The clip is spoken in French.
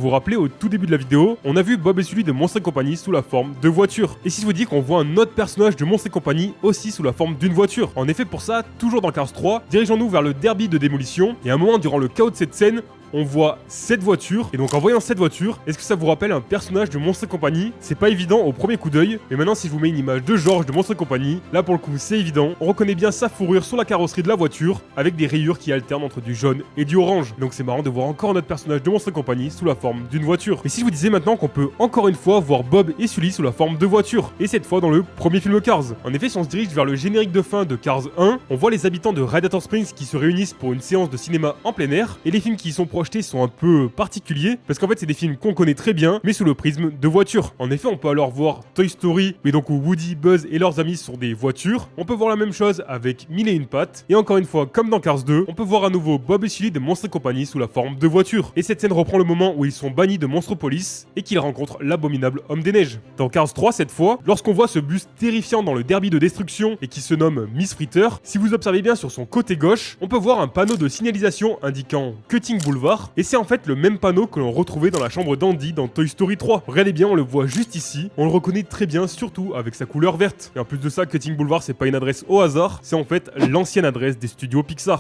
Vous vous rappelez, au tout début de la vidéo, on a vu Bob et Sully de Monster & Company sous la forme de voiture. Et si je vous dis qu'on voit un autre personnage de Monster & Company aussi sous la forme d'une voiture? En effet, pour ça, toujours dans Cars 3, dirigeons-nous vers le derby de démolition, et à un moment durant le chaos de cette scène, on voit cette voiture, et donc en voyant cette voiture, est-ce que ça vous rappelle un personnage de Monster & Company? C'est pas évident au premier coup d'œil, mais maintenant si je vous mets une image de George de Monster & Company, là pour le coup c'est évident, on reconnaît bien sa fourrure sur la carrosserie de la voiture, avec des rayures qui alternent entre du jaune et du orange. Donc c'est marrant de voir encore un autre personnage de Monster & Company sous la forme d'une voiture. Et si je vous disais maintenant qu'on peut encore une fois voir Bob et Sully sous la forme de voiture, et cette fois dans le premier film Cars. En effet, si on se dirige vers le générique de fin de Cars 1, on voit les habitants de Radiator Springs qui se réunissent pour une séance de cinéma en plein air, et les films qui y sont projetés sont un peu particuliers, parce qu'en fait c'est des films qu'on connaît très bien, mais sous le prisme de voitures. En effet, on peut alors voir Toy Story, mais donc où Woody, Buzz et leurs amis sont des voitures. On peut voir la même chose avec Mille et une pattes, et encore une fois, comme dans Cars 2, on peut voir à nouveau Bob et Sully de Monster & Company sous la forme de voiture. Et cette scène reprend le moment où ils sont bannis de Monstropolis, et qu'ils rencontrent l'abominable Homme des Neiges. Dans Cars 3, cette fois, lorsqu'on voit ce bus terrifiant dans le derby de destruction, et qui se nomme Miss Fritter, si vous observez bien sur son côté gauche, on peut voir un panneau de signalisation indiquant Cutting Boulevard, et c'est en fait le même panneau que l'on retrouvait dans la chambre d'Andy dans Toy Story 3. Regardez bien, on le voit juste ici, on le reconnaît très bien, surtout avec sa couleur verte. Et en plus de ça, Cutting Boulevard c'est pas une adresse au hasard, c'est en fait l'ancienne adresse des studios Pixar.